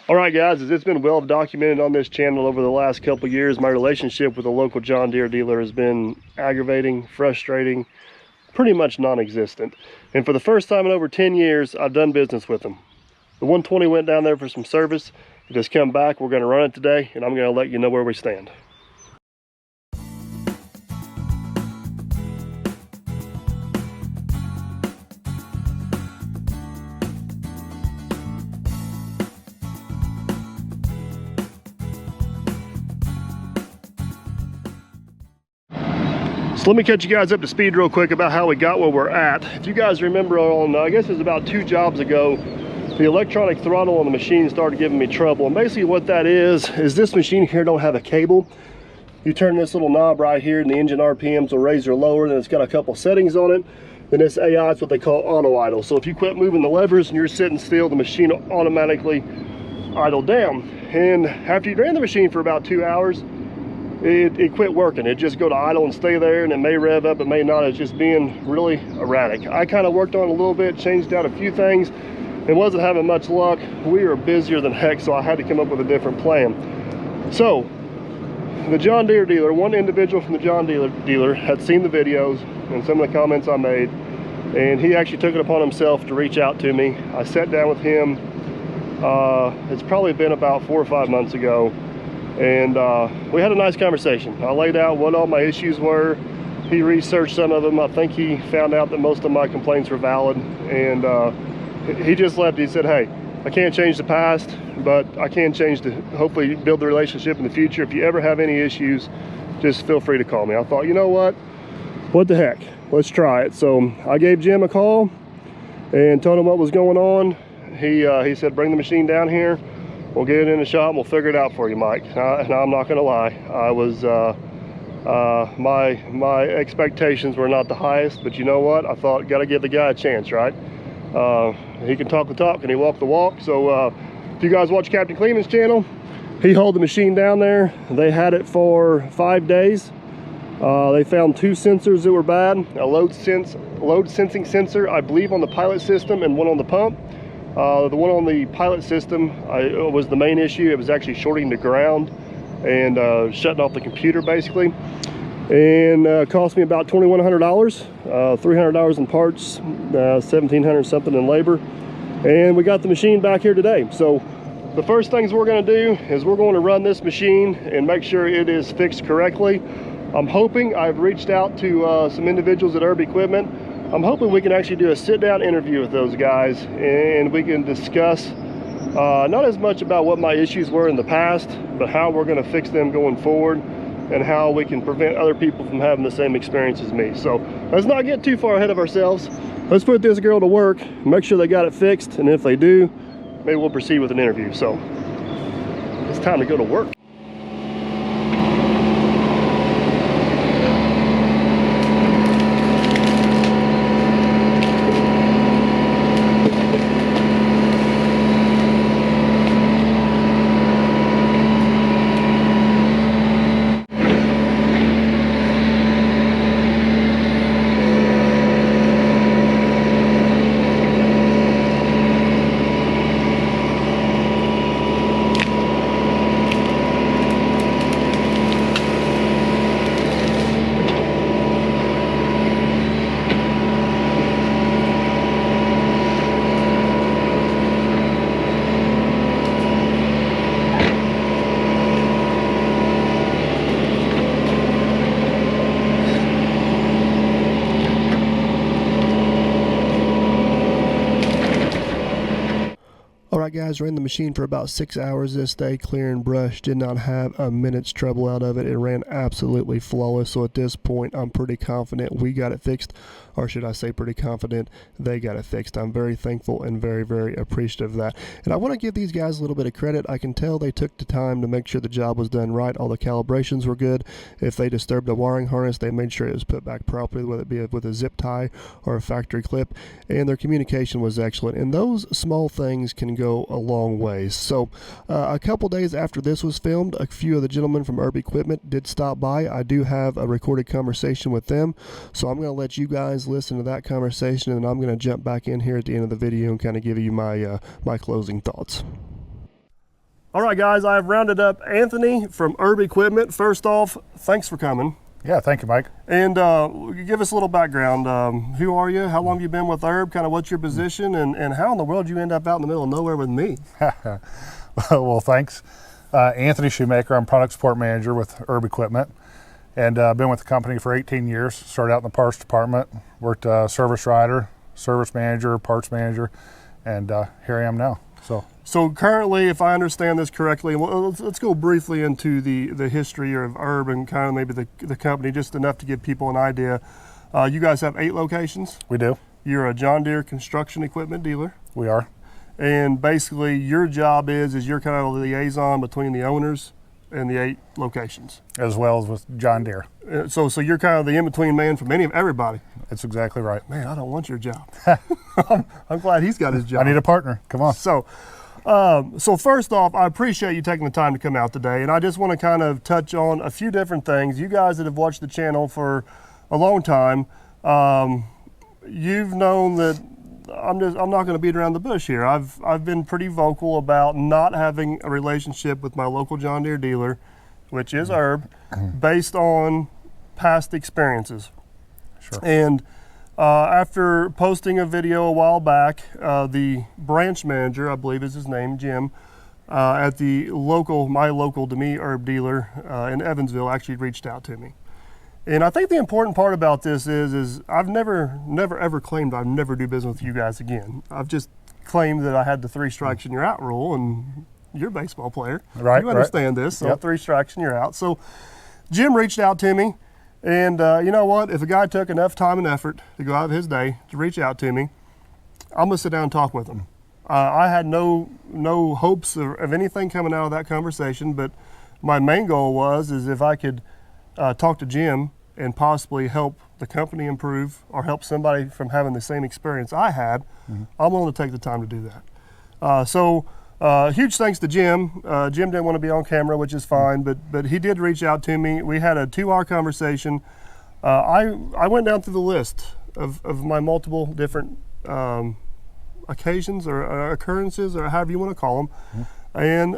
All right, guys, as it's been well documented on this channel over the last couple years, my relationship with a local John Deere dealer has been aggravating, frustrating, pretty much non-existent. And for the first time in over 10 years, I've done business with them. The 120 went down there for some service. It has come back. We're going to run it today, and I'm going to let you know where we stand. So let me catch you guys up to speed real quick about how we got where we're at. If you guys remember on, I guess it was about 2 jobs ago, the electronic throttle on the machine started giving me trouble. And basically what that is this machine here don't have a cable. You turn this little knob right here and the engine RPMs will raise or lower, and it's got a couple settings on it. Then this AI is what they call auto idle. So if you quit moving the levers and you're sitting still, the machine will automatically idle down. And after you ran the machine for about 2 hours, it quit working. It just go to idle and stay there, and it may rev up, it may not. It's just being really erratic. I kind of worked on it a little bit, changed out a few things, and wasn't having much luck. We were busier than heck, so I had to come up with a different plan. So the John Deere dealer, one individual from the John dealer had seen the videos and some of the comments I made, and he actually took it upon himself to reach out to me. I sat down with him, it's probably been about 4 or 5 months ago, and we had a nice conversation. I laid out what all my issues were. He researched some of them. I think he found out that most of my complaints were valid, and he just left. He said, hey, I can't change the past, but I can change hopefully build the relationship in the future. If you ever have any issues, just feel free to call me. I thought, you know what the heck, let's try it. So I gave Jim a call and told him what was going on. He said, bring the machine down here. We'll get it in the shop and we'll figure it out for you, Mike. And I'm not gonna lie, I was my expectations were not the highest, but you know what? I thought, gotta give the guy a chance, right? He can talk the talk and he walk the walk. So if you guys watch Captain Cleveland's channel, he hauled the machine down there. They had it for 5 days. They found 2 sensors that were bad, a load sensing sensor, I believe, on the pilot system, and one on the pump. The one on the pilot system was the main issue. It was actually shorting the ground and shutting off the computer basically, and cost me about $2,100, $300 in parts, $1,700 something in labor, and we got the machine back here today. So the first things we're going to do is we're going to run this machine and make sure it is fixed correctly. I'm hoping, I've reached out to some individuals at Ariat Equipment. I'm hoping we can actually do a sit-down interview with those guys, and we can discuss not as much about what my issues were in the past, but how we're going to fix them going forward and how we can prevent other people from having the same experience as me. So let's not get too far ahead of ourselves. Let's put this girl to work, make sure they got it fixed, and if they do, maybe we'll proceed with an interview. So it's time to go to work. Alright guys, ran the machine for about 6 hours this day, clearing brush, did not have a minute's trouble out of it. It ran absolutely flawless, so at this point I'm pretty confident we got it fixed, or should I say pretty confident they got it fixed. I'm very thankful and very, very appreciative of that. And I want to give these guys a little bit of credit. I can tell they took the time to make sure the job was done right. All the calibrations were good. If they disturbed the wiring harness, they made sure it was put back properly, whether it be with a zip tie or a factory clip, and their communication was excellent. And those small things can go a long ways. So a couple days after this was filmed, a few of the gentlemen from Ariat Equipment did stop by. I do have a recorded conversation with them, so I'm going to let you guys listen to that conversation, and I'm going to jump back in here at the end of the video and kind of give you my my closing thoughts. All right, guys, I've rounded up Anthony from Herb Equipment. First off, thanks for coming. Yeah, thank you, Mike. And give us a little background. Who are you? How long have you been with Herb? Kind of what's your position? And how in the world did you end up out in the middle of nowhere with me? Well, thanks. Anthony Shoemaker, I'm Product Support Manager with Herb Equipment. And I've been with the company for 18 years. Started out in the parts department, worked service writer, service manager, parts manager, and here I am now. So currently, if I understand this correctly, well, let's go briefly into the history of Herb and kind of maybe the company, just enough to give people an idea. You guys have 8 locations. We do. You're a John Deere construction equipment dealer. We are. And basically your job is you're kind of the liaison between the owners and the 8 locations. As well as with John Deere. So you're kind of the in-between man from everybody. That's exactly right. Man, I don't want your job. I'm glad he's got his job. I need a partner. Come on. So first off, I appreciate you taking the time to come out today, and I just want to kind of touch on a few different things. You guys that have watched the channel for a long time, you've known that I'm not going to beat around the bush here. I've been pretty vocal about not having a relationship with my local John Deere dealer, which is Herb, based on past experiences. Sure. And after posting a video a while back, the branch manager, I believe is his name, Jim, at my local to me Herb dealer in Evansville actually reached out to me. And I think the important part about this is I've never ever claimed I'd never do business with you guys again. I've just claimed that I had the 3 strikes and you're out rule, and you're a baseball player. Right. You understand this, so Yep. 3 strikes and you're out. So Jim reached out to me. And you know what? If a guy took enough time and effort to go out of his day to reach out to me, I'm gonna sit down and talk with him. I had no hopes of anything coming out of that conversation, but my main goal is if I could talk to Jim and possibly help the company improve or help somebody from having the same experience I had, I'm willing to take the time to do that. Huge thanks to Jim. Jim didn't want to be on camera, which is fine, but he did reach out to me. We had a 2-hour conversation. I went down through the list of my multiple different occasions or occurrences, or however you want to call them. And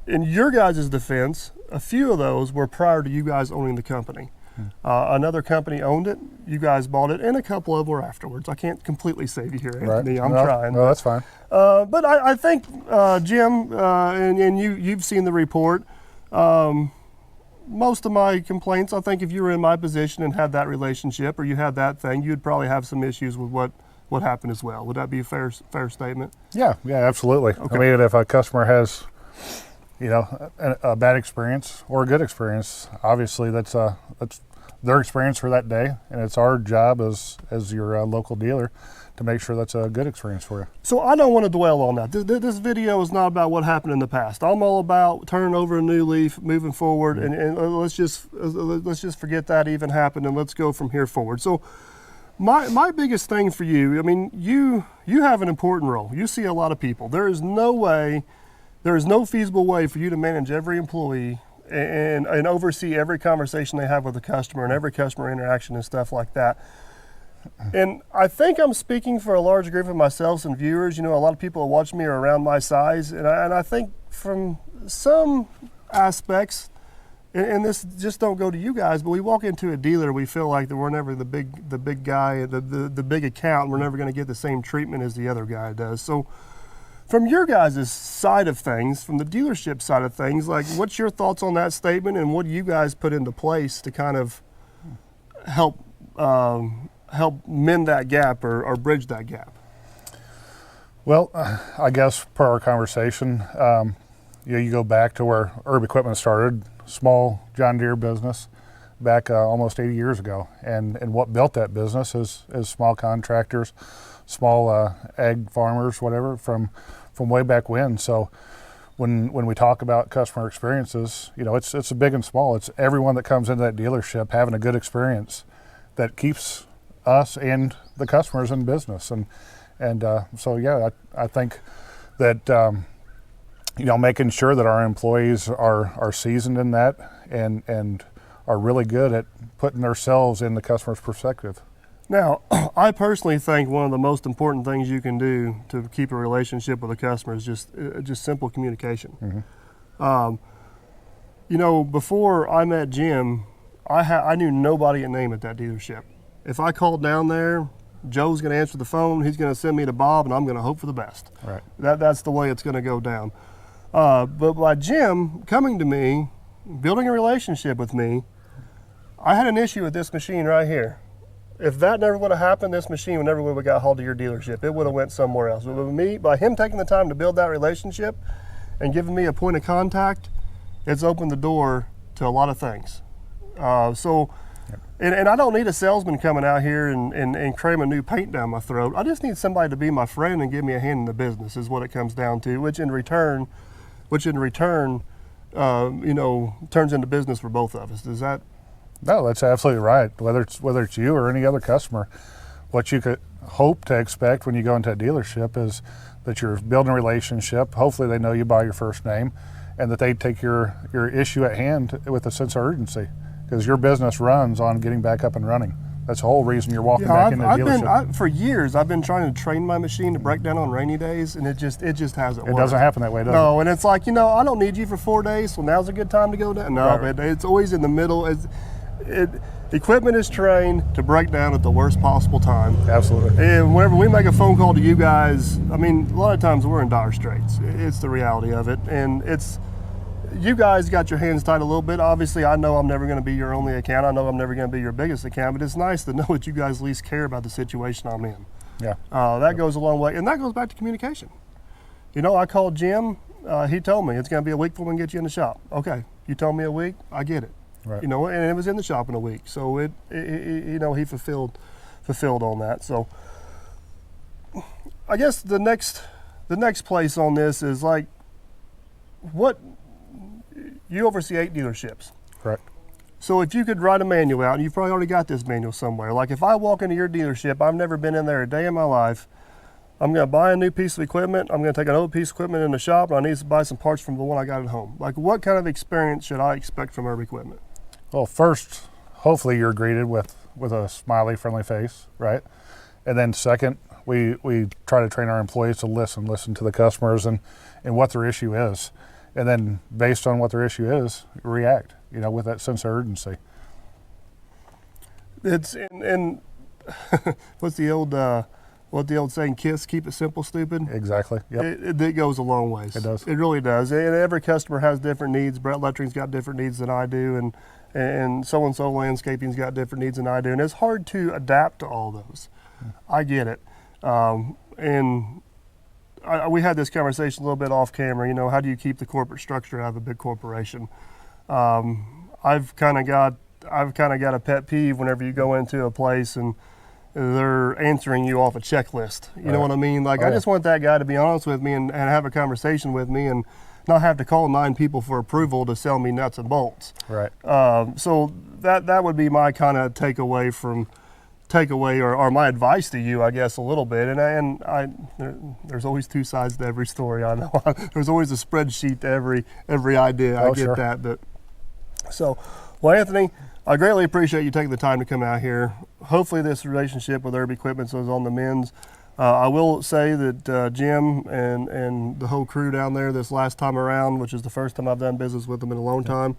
in your guys' defense, a few of those were prior to you guys owning the company. Another company owned it, you guys bought it, and a couple of them were afterwards. I can't completely save you here, Anthony. Right. I'm trying. No, that's fine. But I think, Jim, and you've seen the report, most of my complaints, I think if you were in my position and had that relationship or you had that thing, you'd probably have some issues with what happened as well. Would that be a fair statement? Yeah, absolutely. Okay. I mean, if a customer has, a bad experience or a good experience, obviously that's their experience for that day, and it's our job as your local dealer to make sure that's a good experience for you. So I don't want to dwell on that. This video is not about what happened in the past. I'm all about turning over a new leaf, moving forward, and let's just forget that even happened, and let's go from here forward. So my biggest thing for you, I mean, you have an important role. You see a lot of people. There is no feasible way for you to manage every employee and oversee every conversation they have with the customer and every customer interaction and stuff like that. And I think I'm speaking for a large group of myself and viewers. A lot of people who watch me are around my size, and I think from some aspects, and this just don't go to you guys, but we walk into a dealer, we feel like that we're never the big guy, the big account, and we're never going to get the same treatment as the other guy does. So from your guys' side of things, from the dealership side of things, like what's your thoughts on that statement, and what do you guys put into place to kind of help mend that gap or bridge that gap? Well, I guess per our conversation, you go back to where Herb Equipment started, small John Deere business back almost 80 years ago. And what built that business is small contractors, small ag farmers, whatever, from way back when. So when we talk about customer experiences, it's a big and small. It's everyone that comes into that dealership having a good experience that keeps us and the customers in business. So yeah, I think that making sure that our employees are seasoned in that and are really good at putting themselves in the customer's perspective. Now, I personally think one of the most important things you can do to keep a relationship with a customer is just simple communication. You know, before I met Jim, I knew nobody at name at that dealership. If I called down there, Joe's going to answer the phone. He's going to send me to Bob, and I'm going to hope for the best. Right. That's the way it's going to go down. But by Jim coming to me, building a relationship with me, I had an issue with this machine right here. If that never would have happened, this machine would never would have got hauled to your dealership. It would have went somewhere else. But with me, by him taking the time to build that relationship and giving me a point of contact, it's opened the door to a lot of things. And I don't need a salesman coming out here and cramming new paint down my throat. I just need somebody to be my friend and give me a hand in the business is what it comes down to, which in return, you know, turns into business for both of us. Does that? No, that's absolutely right. Whether it's you or any other customer, what you could hope to expect when you go into a dealership is that you're building a relationship. Hopefully they know you by your first name, and that they take your issue at hand with a sense of urgency, because your business runs on getting back up and running. That's the whole reason you're walking back into the dealership. For years, I've been trying to train my machine to break down on rainy days, and it just hasn't worked. It doesn't happen that way, does it? No, and it's like, you know, I don't need you for 4 days, so now's a good time to go down. No, Right. but it's always in the middle. Equipment is trained to break down at the worst possible time. Absolutely. And whenever we make a phone call to you guys, I mean, a lot of times we're in dire straits. It's the reality of it, and you guys got your hands tied a little bit. Obviously, I know I'm never going to be your only account. I know I'm never going to be your biggest account, but it's nice to know that you guys at least care about the situation I'm in. Yeah. That goes a long way, and that goes back to communication. You know, I called Jim. He told me it's going to be a week before we can get you in the shop. Okay, you told me a week. I get it. Right. You know, and it was in the shop in a week, so it you know, he fulfilled on that. So I guess the next place on this is like, what you oversee 8 dealerships. Correct. So if you could write a manual out, and you've probably already got this manual somewhere. Like if I walk into your dealership, I've never been in there a day in my life. I'm going to buy a new piece of equipment. I'm going to take an old piece of equipment in the shop, and I need to buy some parts from the one I got at home. Like, what kind of experience should I expect from Herb Equipment? Well, first, hopefully you're greeted with a smiley, friendly face, right? And then second, we try to train our employees to listen to the customers and what their issue is. And then based on what their issue is, react, you know, with that sense of urgency. It's, and what's the old saying, KISS, keep it simple, stupid? Exactly, yep. It goes a long ways. It does. It really does. And every customer has different needs. Brett Lettering's got different needs than I do, and so-and-so landscaping's got different needs than I do. And it's hard to adapt to all those. I get it. We had this conversation a little bit off camera. You know, how do you keep the corporate structure out of a big corporation? I've kind of got a pet peeve whenever you go into a place and they're answering you off a checklist. You know what I mean? Like, I just want that guy to be honest with me and have a conversation with me and not have to call 9 people for approval to sell me nuts and bolts. Right. So that would be my kind of takeaway or my advice to you, I guess, a little bit. There's always 2 sides to every story. I know there's always a spreadsheet to every idea. I get that. But so, well, Anthony, I greatly appreciate you taking the time to come out here. Hopefully, this relationship with Herb Equipment is on the mends. I will say that Jim and the whole crew down there this last time around, which is the first time I've done business with them in a long time,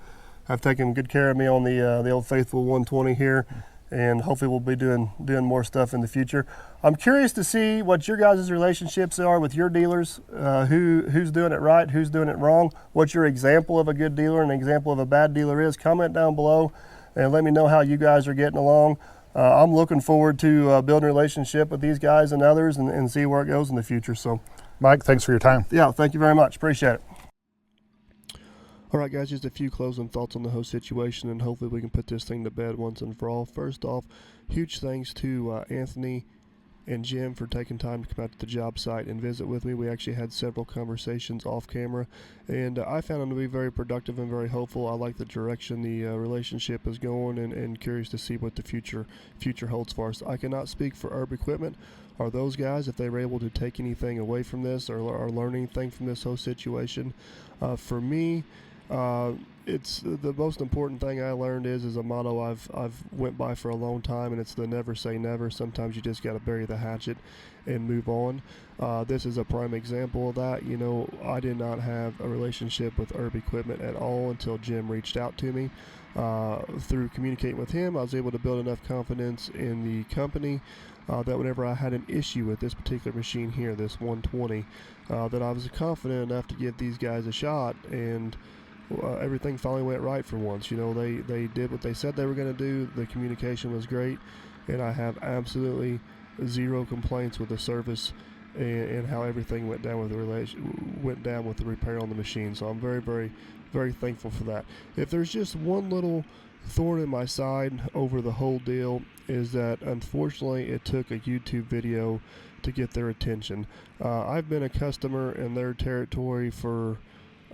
have taken good care of me on the old faithful 120 here. And hopefully we'll be doing more stuff in the future. I'm curious to see what your guys' relationships are with your dealers, who's doing it right, who's doing it wrong, what your example of a good dealer and an example of a bad dealer is. Comment down below and let me know how you guys are getting along. I'm looking forward to building a relationship with these guys and others and see where it goes in the future. So, Mike, thanks for your time. Yeah, thank you very much. Appreciate it. All right, guys, just a few closing thoughts on the whole situation, and hopefully we can put this thing to bed once and for all. First off, huge thanks to Anthony and Jim for taking time to come out to the job site and visit with me. We actually had several conversations off camera, and I found them to be very productive and very hopeful. I like the direction the relationship is going, and curious to see what the future holds for us. I cannot speak for Herb Equipment or those guys if they were able to take anything away from this or learn anything from this whole situation. For me, it's the most important thing I learned is a motto I've went by for a long time, and it's the never say never. Sometimes you just got to bury the hatchet and move on. This is a prime example of that. You know, I did not have a relationship with Herb Equipment at all until Jim reached out to me. Through communicating with him, I was able to build enough confidence in the company that whenever I had an issue with this particular machine here, this 120, that I was confident enough to give these guys a shot, and everything finally went right for once. You know, they did what they said they were going to do. The communication was great, and I have absolutely zero complaints with the service and how everything went down with the repair on the machine. So I'm very, very, very thankful for that. If there's just one little thorn in my side over the whole deal, is that unfortunately it took a YouTube video to get their attention. I've been a customer in their territory for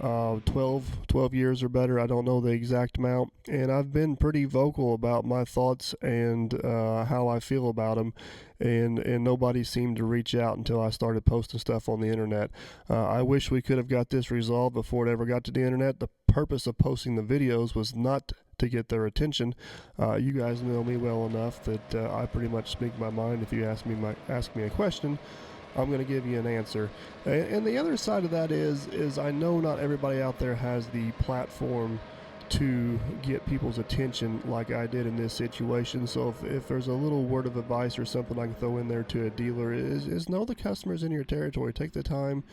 12 years or better. I don't know the exact amount, and I've been pretty vocal about my thoughts and how I feel about them, and nobody seemed to reach out until I started posting stuff on the internet. I wish we could have got this resolved before it ever got to the internet. The purpose of posting the videos was not to get their attention. You guys know me well enough that I pretty much speak my mind. If you ask me a question, I'm going to give you an answer. And the other side of that is I know not everybody out there has the platform to get people's attention like I did in this situation. So if there's a little word of advice or something I can throw in there to a dealer is know the customers in your territory. Take the time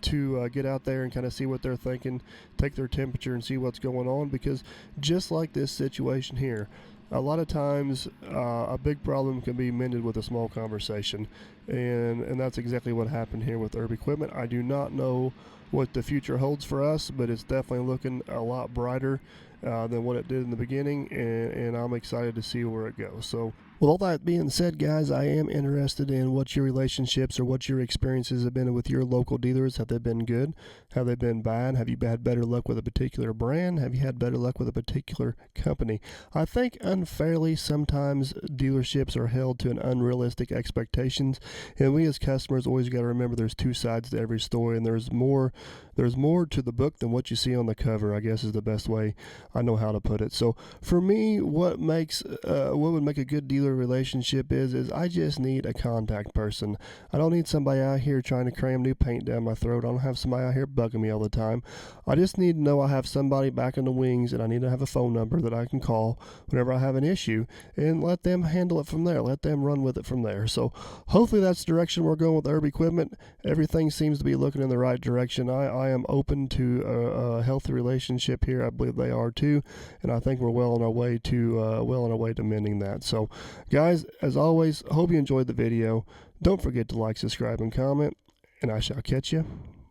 to get out there and kind of see what they're thinking, take their temperature and see what's going on, because just like this situation here, a lot of times a big problem can be mended with a small conversation, and that's exactly what happened here with Herb Equipment. I do not know what the future holds for us, but it's definitely looking a lot brighter than what it did in the beginning, and I'm excited to see where it goes. So with all that being said, guys, I am interested in what your relationships or what your experiences have been with your local dealers. Have they been good? Have they been bad? Have you had better luck with a particular brand? Have you had better luck with a particular company? I think unfairly sometimes dealerships are held to an unrealistic expectations, and we as customers always got to remember there's two sides to every story, and there's more to the book than what you see on the cover, I guess is the best way I know how to put it. So for me, what would make a good dealer relationship is I just need a contact person. I don't need somebody out here trying to cram new paint down my throat. I don't have somebody out here bugging me all the time. I just need to know I have somebody back in the wings, and I need to have a phone number that I can call whenever I have an issue, and let them handle it from there. Let them run with it from there. So hopefully that's the direction we're going with Herb Equipment. Everything seems to be looking in the right direction. I am open to a healthy relationship here. I believe they are too, and I think we're well on our way to mending that. So guys, as always, hope you enjoyed the video. Don't forget to like, subscribe, and comment, and I shall catch you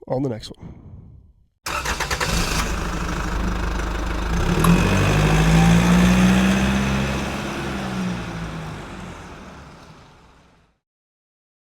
on the next one.